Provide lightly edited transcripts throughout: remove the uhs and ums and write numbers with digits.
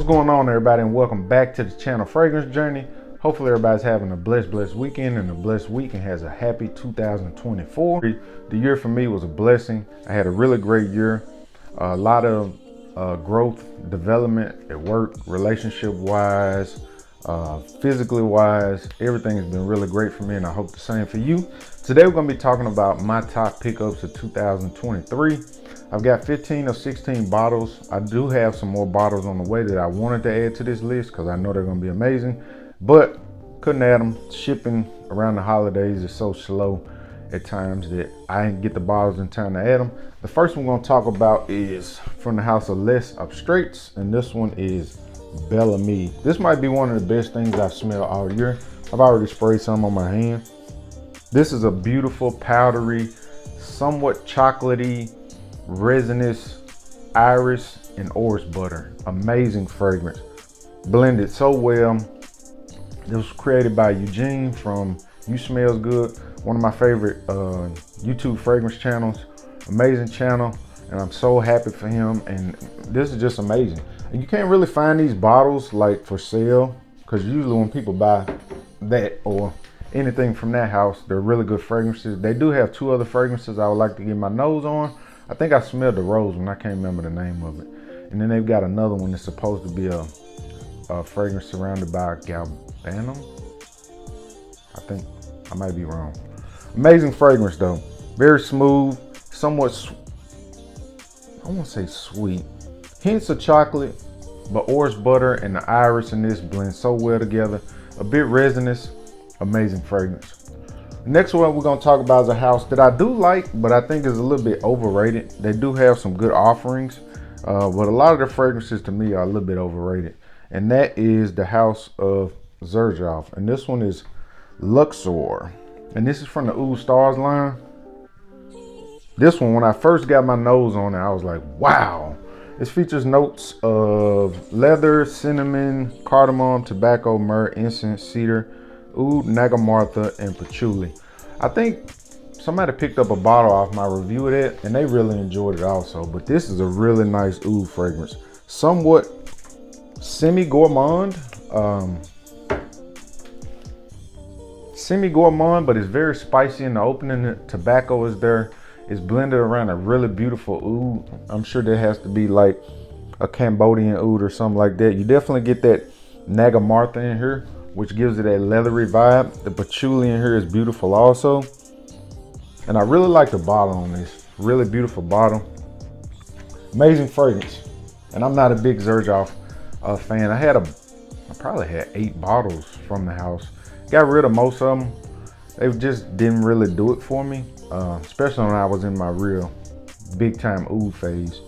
going on, everybody, and welcome back to the channel Fragrance Journey. Hopefully everybody's having a blessed weekend and a blessed week and has a happy 2024. The year for me was a blessing. I had a really great year. A lot of growth, development at work, relationship wise, physically wise. Everything has been really great for me, and I hope the same for you. Today we're going to be talking about my top pickups of 2023. I've got 15 or 16 bottles. I do have some more bottles on the way that I wanted to add to this list because I know they're going to be amazing, but couldn't add them. Shipping around the holidays is so slow at times that I didn't get the bottles in time to add them. The first one we're going to talk about is from the house of Les Abstraits, and this one is Bellami. This might be one of the best things I've smelled all year. I've already sprayed some on my hand. This is a beautiful, powdery, somewhat chocolatey, resinous iris and orris butter. Amazing fragrance. Blended so well. It was created by Eugene from You Smells Good, one of my favorite YouTube fragrance channels. Amazing channel, and I'm so happy for him. And this is just amazing. And you can't really find these bottles like for sale, because usually when people buy that or anything from that house, they're really good fragrances. They do have two other fragrances I would like to get my nose on. I think I smelled the rose one. I can't remember the name of it. And then they've got another one that's supposed to be a fragrance surrounded by galbanum. I think I might be wrong. Amazing fragrance though. Very smooth, somewhat, I won't say sweet. Hints of chocolate, but orris butter and the iris in this blend so well together. A bit resinous, amazing fragrance. Next one we're going to talk about is a house that I do like, but I think is a little bit overrated. They do have some good offerings, but a lot of the fragrances to me are a little bit overrated. And that is the house of Zerjoff. And this one is Luxor. And this is from the Oud Stars line. This one, when I first got my nose on it, I was like, wow. This features notes of leather, cinnamon, cardamom, tobacco, myrrh, incense, cedar, oud, nagamartha, and patchouli. I think somebody picked up a bottle off my review of that, and they really enjoyed it also. But this is a really nice oud fragrance. Somewhat semi-gourmand. Semi-gourmand, but it's very spicy in the opening. The tobacco is there. It's blended around a really beautiful oud. I'm sure there has to be like a Cambodian oud or something like that. You definitely get that nagamartha in here, which gives it that leathery vibe. The patchouli in here is beautiful also. And I really like the bottle on this. Really beautiful bottle. Amazing fragrance. And I'm not a big Zerjoff fan. I probably had 8 bottles from the house. Got rid of most of them. They just didn't really do it for me. Especially when I was in my real big time oud phase.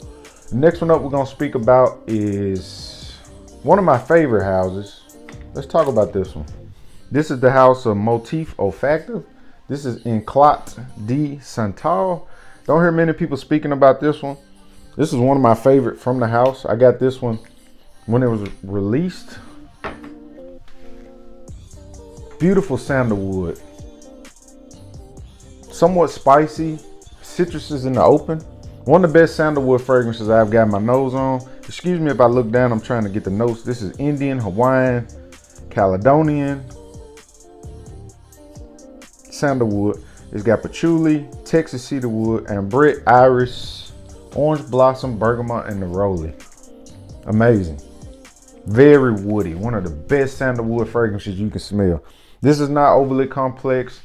The next one up we're gonna speak about is one of my favorite houses. Let's talk about this one. This is the house of Motif Olfactif. This is Eclat de Santal. Don't hear many people speaking about this one. This is one of my favorite from the house. I got this one when it was released. Beautiful sandalwood. Somewhat spicy, citruses in the open. One of the best sandalwood fragrances I've got my nose on. Excuse me if I look down, I'm trying to get the notes. This is Indian, Hawaiian, Caledonian sandalwood. It's got patchouli, Texas cedarwood, ambrette, iris, orange blossom, bergamot, and neroli. Amazing. Very woody. One of the best sandalwood fragrances you can smell. This is not overly complex.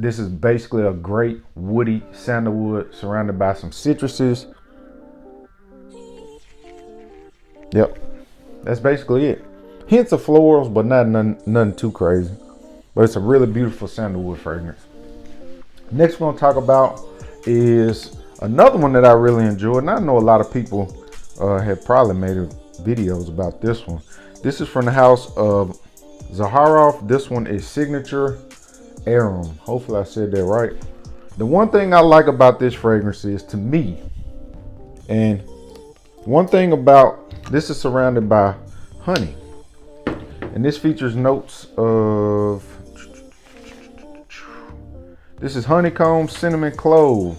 This is basically a great woody sandalwood surrounded by some citruses. Yep, that's basically it. Hints of florals, but nothing too crazy. But it's a really beautiful sandalwood fragrance. Next we're gonna talk about is another one that I really enjoyed. And I know a lot of people have probably made videos about this one. This is from the house of Zaharov. This one is Signature Unum. Hopefully I said that right. The one thing I like about this fragrance is, to me, and one thing about this is surrounded by honey, and this features notes of, this is honeycomb, cinnamon, clove,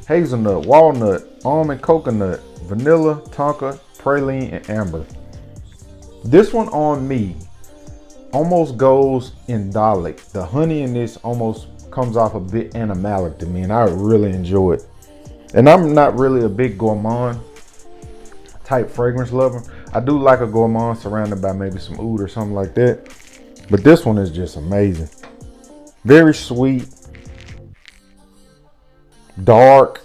hazelnut, walnut, almond, coconut, vanilla, tonka, praline, and amber. This one on me almost goes indolic. The honey in this almost comes off a bit animalic to me, and I really enjoy it. And I'm not really a big gourmand type fragrance lover. I do like a gourmand surrounded by maybe some oud or something like that. But this one is just amazing. Very sweet, dark.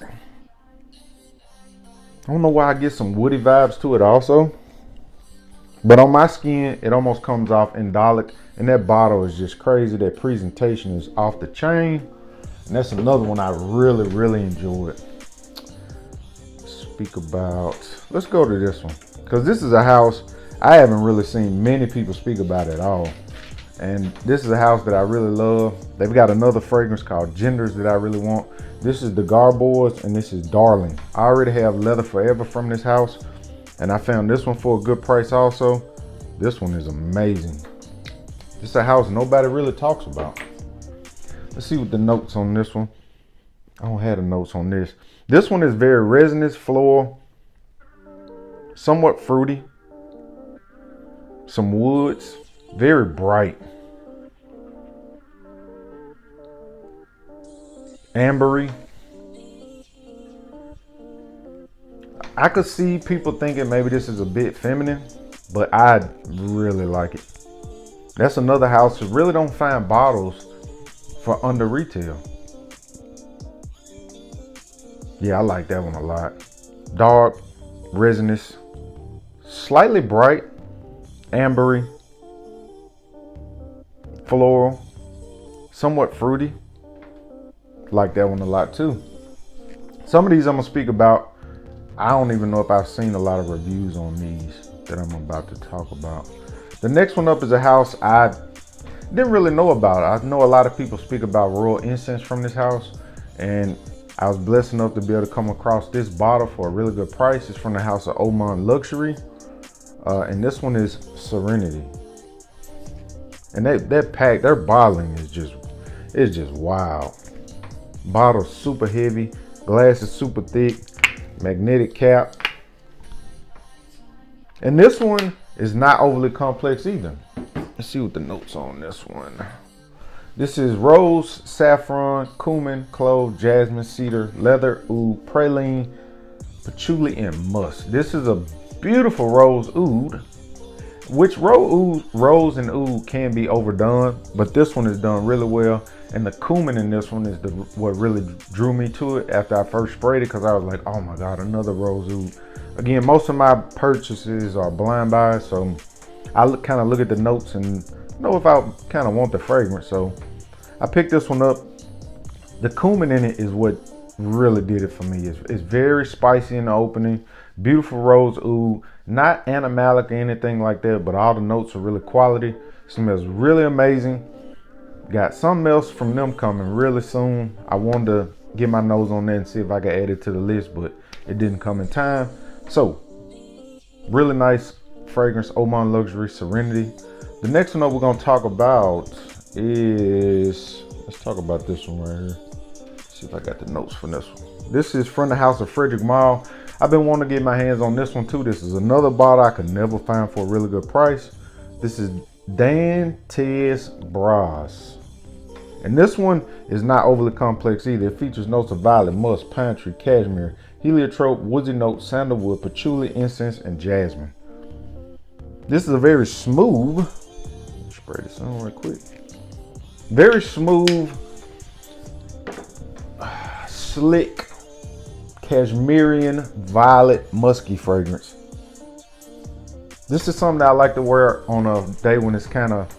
I don't know why I get some woody vibes to it also. But on my skin, it almost comes off indolic. And that bottle is just crazy. That presentation is off the chain. And that's another one I really, really enjoyed. Speak about, let's go to this one. Because this is a house I haven't really seen many people speak about at all. And this is a house that I really love. They've got another fragrance called Genders that I really want. This is the Garboys and this is Darling. I already have Leather Forever from this house. And I found this one for a good price also. This one is amazing. This is a house nobody really talks about. Let's see what the notes on this one. I don't have the notes on this. This one is very resinous, floral, somewhat fruity, some woods, very bright, ambery. I could see people thinking maybe this is a bit feminine, but I really like it. That's another house that really don't find bottles for under retail. Yeah, I like that one a lot. Dark, resinous, slightly bright, ambery, floral, somewhat fruity. Like that one a lot too. Some of these I'm gonna speak about, I don't even know if I've seen a lot of reviews on these that I'm about to talk about. The next one up is a house I didn't really know about. I know a lot of people speak about royal incense from this house, and I was blessed enough to be able to come across this bottle for a really good price. It's from the house of Oud Mood Tariq, and this one is Serenity. And that pack, their bottling is just wild. Bottle's super heavy, glass is super thick, magnetic cap. And this one is not overly complex either. Let's see what the notes on this one. This is rose, saffron, cumin, clove, jasmine, cedar, leather, oud, praline, patchouli, and musk. This is a beautiful rose oud, which rose and oud can be overdone, but this one is done really well. And the cumin in this one is what really drew me to it after I first sprayed it, because I was like, oh my God, another rose oud. Again, most of my purchases are blind buys, so I kind of look at the notes and know if I kind of want the fragrance. So I picked this one up. The cumin in it is what really did it for me. It's very spicy in the opening, beautiful rose oud, not animalic or anything like that, but all the notes are really quality. Smells really amazing. Got something else from them coming really soon. I wanted to get my nose on that and see if I could add it to the list, but it didn't come in time. So really nice fragrance, Oud Mood Tariq Serenity. The next one that we're gonna talk about is, let's talk about this one right here. See if I got the notes from this one. This is from the house of Frederic Malle. I've been wanting to get my hands on this one too. This is another bottle I could never find for a really good price. This is Dantes Bras. And this one is not overly complex either. It features notes of violet, musk, pine tree, cashmere, heliotrope, woodsy notes, sandalwood, patchouli, incense, and jasmine. This is a very smooth, spray this on real quick. Very smooth, slick, cashmerean, violet, musky fragrance. This is something that I like to wear on a day when it's kind of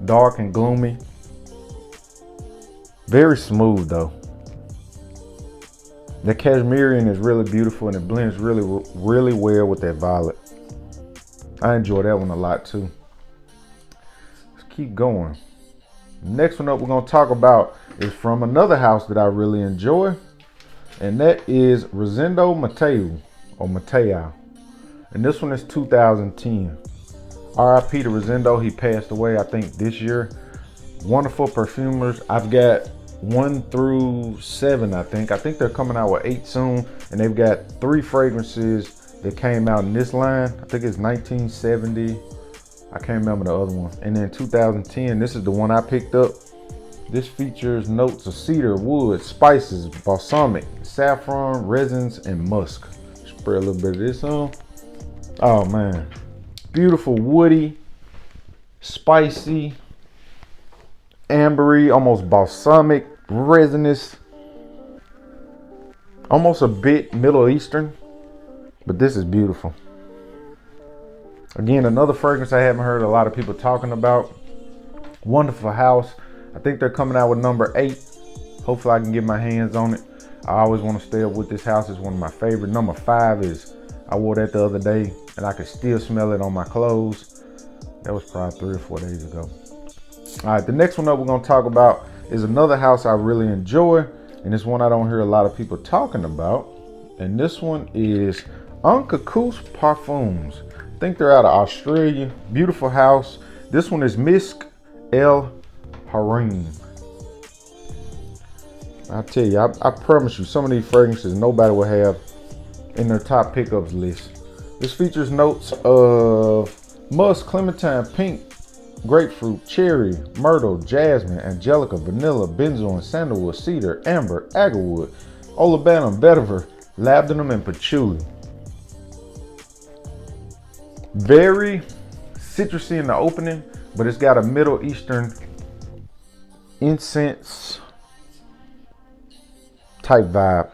dark and gloomy. Very smooth though. The cashmerean is really beautiful and it blends really well with that violet. I enjoy that one a lot too. Let's keep going. Next one up we're going to talk about is from another house that I really enjoy, and that is Rosendo Mateu or Mateu. And this one is 2010. RIP to Rosendo. He passed away I think this year. Wonderful perfumers. I've got 1 through 7 I think. I think they're coming out with 8 soon, and they've got 3 fragrances that came out in this line. I think it's 1970, I can't remember the other one. And then 2010, this is the one I picked up. This features notes of cedar, wood, spices, balsamic, saffron, resins, and musk. Spray a little bit of this on. Oh man, beautiful, woody, spicy, ambery, almost balsamic, resinous, almost a bit Middle Eastern, but this is beautiful. Again, another fragrance I haven't heard a lot of people talking about. Wonderful House. I think they're coming out with number 8. Hopefully I can get my hands on it. I always want to stay up with this house. It's one of my favorite. Number 5 is, I wore that the other day and I could still smell it on my clothes. That was probably 3 or 4 days ago. All right, the next one that we're going to talk about is another house I really enjoy, and it's one I don't hear a lot of people talking about. And this one is Uncacouse Parfums. I think they're out of Australia. Beautiful house. This one is Misk El Harim. I tell you, I promise you, some of these fragrances nobody will have in their top pickups list. This features notes of musk, clementine, pink, grapefruit, cherry, myrtle, jasmine, angelica, vanilla, benzoin, sandalwood, cedar, amber, agarwood, olibanum, vetiver, labdanum, and patchouli. Very citrusy in the opening, but it's got a Middle Eastern incense type vibe.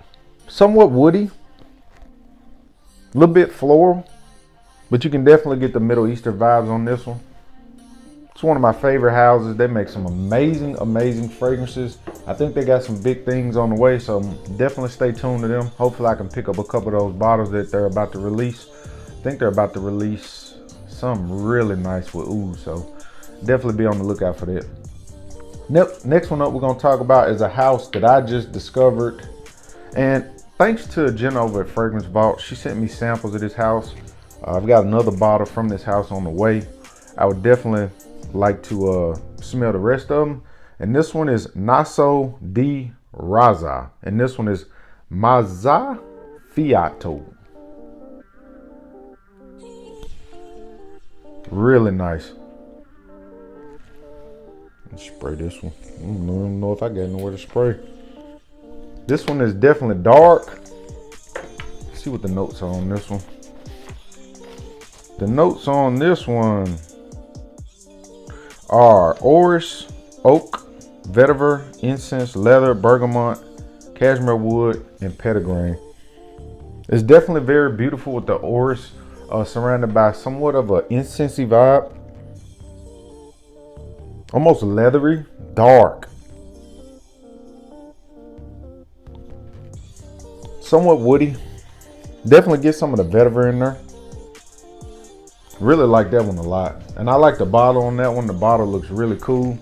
Somewhat woody, a little bit floral, but you can definitely get the Middle Eastern vibes on this one. It's one of my favorite houses. They make some amazing, amazing fragrances. I think they got some big things on the way, so definitely stay tuned to them. Hopefully I can pick up a couple of those bottles that they're about to release. I think they're about to release something really nice with Oud, so definitely be on the lookout for that. Next one up we're going to talk about is a house that I just discovered, and thanks to Jen over at Fragrance Vault, she sent me samples of this house. I've got another bottle from this house on the way. I would definitely like to smell the rest of them. And this one is Naso di Raza, and this one is Mazza Fiato. Really nice. Let's spray this one. I don't even know if I got nowhere to spray. This one is definitely dark. Let's see what the notes are on this one. The notes on this one are orris, oak, vetiver, incense, leather, bergamot, cashmere wood, and petitgrain. It's definitely very beautiful with the orris surrounded by somewhat of an incensey vibe. Almost leathery, dark. Somewhat woody. Definitely get some of the vetiver in there. Really like that one a lot. And I like the bottle on that one. The bottle looks really cool.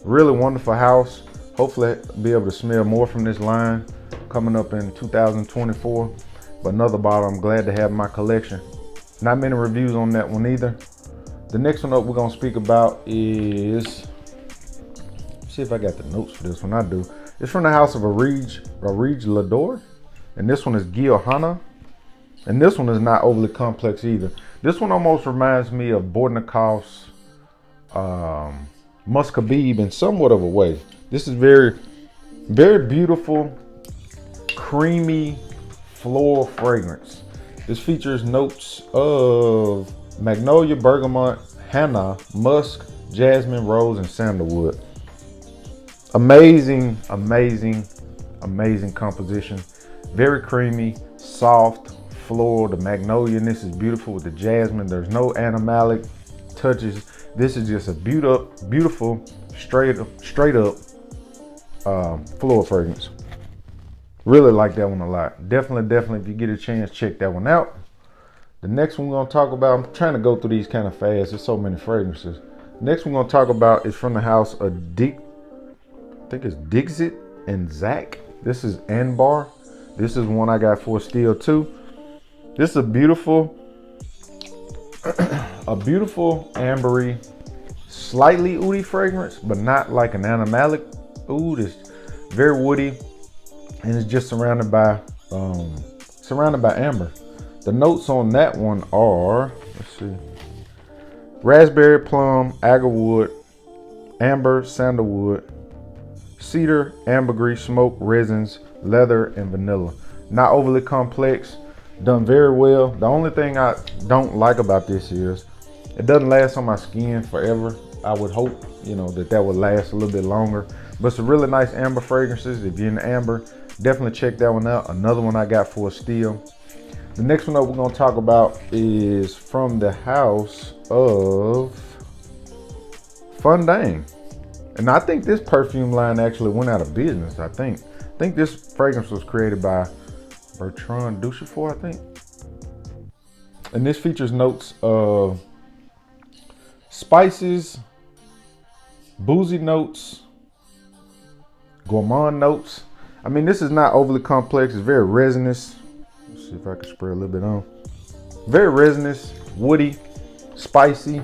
Really wonderful house. Hopefully I'll be able to smell more from this line coming up in 2024. But another bottle I'm glad to have in my collection. Not many reviews on that one either. The next one up we're going to speak about is, see if I got the notes for this one. I do. It's from the house of Arij Lador. And this one is Guiliana. And this one is not overly complex either. This one almost reminds me of Bornikov's Muscabib in somewhat of a way. This is very, very beautiful, creamy, floral fragrance. This features notes of magnolia, bergamot, henna, musk, jasmine, rose, and sandalwood. Amazing, amazing, amazing composition. Very creamy, soft, floral. The magnolia in this is beautiful with the jasmine. There's no animalic touches. This is just a beautiful, straight up floral fragrance. Really like that one a lot. Definitely, if you get a chance, check that one out. The next one we're going to talk about, I'm trying to go through these kind of fast. There's so many fragrances. Next one we're going to talk about is from the house of I think it's Dixit and Zach. This is Anbar. This is one I got for Steel too. This is a beautiful ambery, slightly oudy fragrance, but not like an animalic oud. It's very woody, and it's just surrounded by amber. The notes on that one are, let's see, raspberry, plum, agarwood, amber, sandalwood, cedar, ambergris, smoke, resins, leather, and vanilla. Not overly complex, done very well. The only thing I don't like about this is it doesn't last on my skin forever. I would hope, you know, that would last a little bit longer. But some really nice amber fragrances. If you're into amber, definitely check that one out. Another one I got for a steal. The next one that we're going to talk about is from the house of Funan. And I think this perfume line actually went out of business, I think. I think this fragrance was created by Bertrand Duchefort, I think. And this features notes of spices, boozy notes, gourmand notes. I mean, this is not overly complex. It's very resinous. Let's see if I can spray a little bit on. Very resinous, woody, spicy,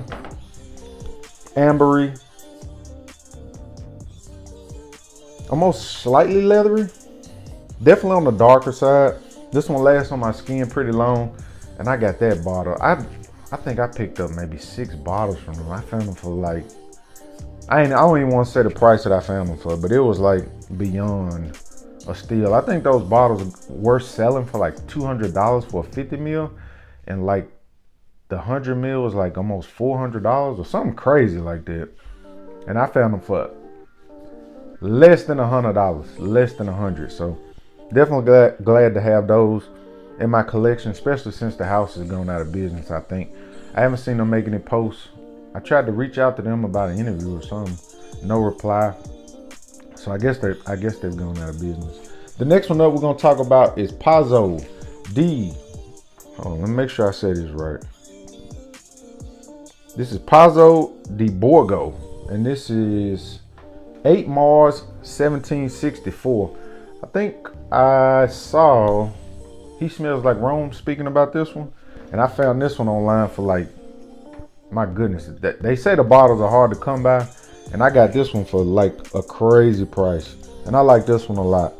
ambery, almost slightly leathery. Definitely on the darker side. This one lasts on my skin pretty long, and I got that bottle. I think I picked up maybe 6 bottles from them. I found them for like, I don't even want to say the price that I found them for, but it was like beyond a steal. I think those bottles were selling for like $200 for a 50 ml, and like the 100 ml was like almost $400 or something crazy like that. And I found them for less than $100, less than 100. So definitely glad to have those in my collection, especially since the house has gone out of business. I think I haven't seen them make any posts. I tried to reach out to them about an interview or something, no reply. So I guess they've gone out of business. The next one up we're gonna talk about is Palazzo hold on, let me make sure I say this right. This is Palazzo di Borgo, and this is 8 Mars 1764. I think I saw He Smells Like Rome speaking about this one, and I found this one online for like, my goodness, they say the bottles are hard to come by, and I got this one for like a crazy price, and I like this one a lot.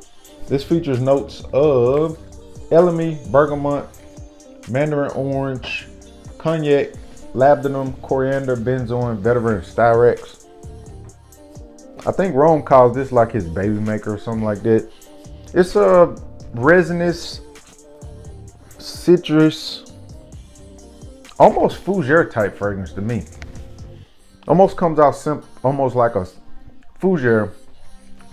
This features notes of elemi, bergamot, mandarin orange, cognac, labdanum, coriander, benzoin, vetiver, and styrax. I think Rome calls this like his baby maker or something like that. It's a resinous, citrus, almost fougere type fragrance to me. Almost comes out simple, almost like a fougere,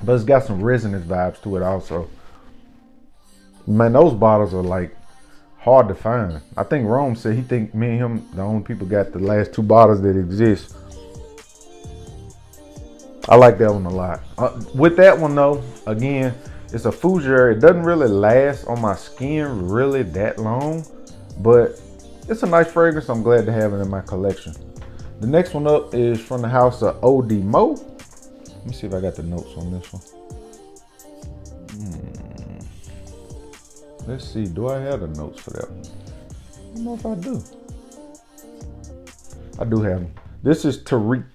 but it's got some resinous vibes to it also. Man, those bottles are like hard to find. I think Rome said he think me and him the only people got the last 2 bottles that exist. I like that one a lot. With that one though, again, it's a fougere. It doesn't really last on my skin really that long, but it's a nice fragrance. I'm glad to have it in my collection. The next one up is from the house of Oud Mood. Let me see if I got the notes on this one. Let's see, do I have the notes for that one? I don't know if I do. I do have them. This is Tariq.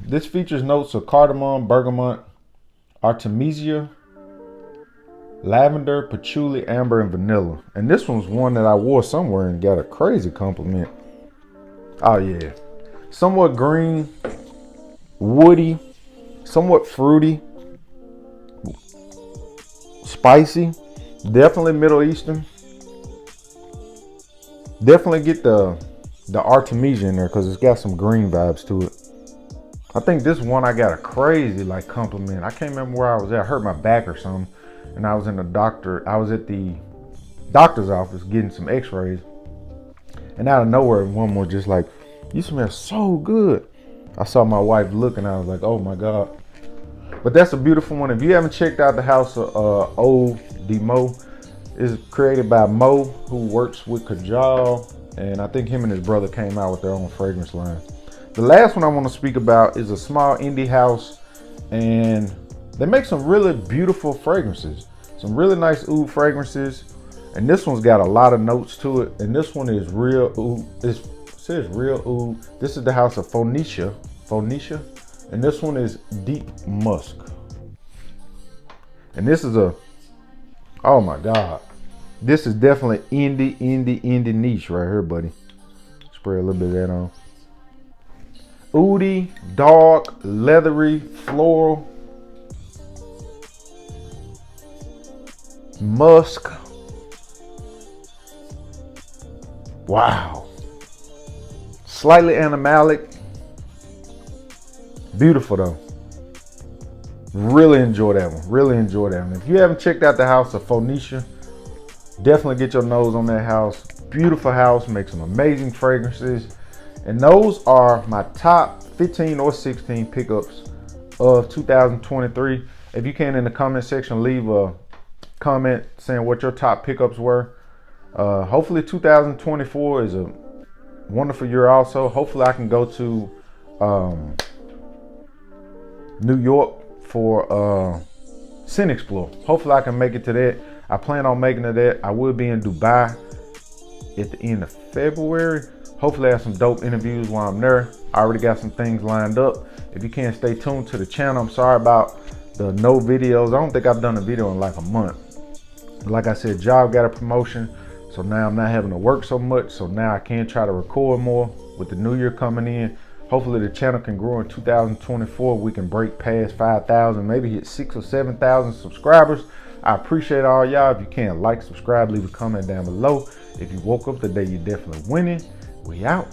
This features notes of cardamom, bergamot, artemisia, lavender, patchouli, amber, and vanilla. And this one's one that I wore somewhere and got a crazy compliment. Oh yeah. Somewhat green, woody, somewhat fruity, spicy, definitely Middle Eastern. Definitely get the artemisia in there because it's got some green vibes to it. I think this one I got a crazy like compliment. I can't remember where I was at. I hurt my back or something, and I was at the doctor's office getting some x-rays, and out of nowhere one was just like, "You smell so good." I saw my wife look and I was like, "Oh my God." But that's a beautiful one. If you haven't checked out the house of Oud Mood, it's created by Mo, who works with Kajal, and I think him and his brother came out with their own fragrance line. The last one I want to speak about is a small indie house, and they make some really beautiful fragrances, some really nice oud fragrances, and this one's got a lot of notes to it, and this one is real oud. It says real oud. This is the house of Phoenicia, and this one is deep musk, and this is oh my God, this is definitely indie niche right here, buddy. Spray a little bit of that on. Oudi, dark, leathery, floral, musk. Wow. Slightly animalic. Beautiful though. Really enjoy that one. Really enjoy that one. If you haven't checked out the house of Phoenicia, definitely get your nose on that house. Beautiful house, makes some amazing fragrances. And those are my top 15 or 16 pickups of 2023. If you can, in the comment section, leave a comment saying what your top pickups were. Hopefully 2024 is a wonderful year also. Hopefully I can go to New York for Scent Explore. Hopefully I can make it to that. I plan on making it that. I will be in Dubai at the end of February. Hopefully I have some dope interviews while I'm there. I already got some things lined up. If you can't, stay tuned to the channel. I'm sorry about the no videos. I don't think I've done a video in like a month. Like I said, job got a promotion, so now I'm not having to work so much. So now I can try to record more with the new year coming in. Hopefully the channel can grow in 2024. We can break past 5,000, maybe hit 6,000 or 7,000 subscribers. I appreciate all y'all. If you can, like, subscribe, leave a comment down below. If you woke up today, you're definitely winning. We out.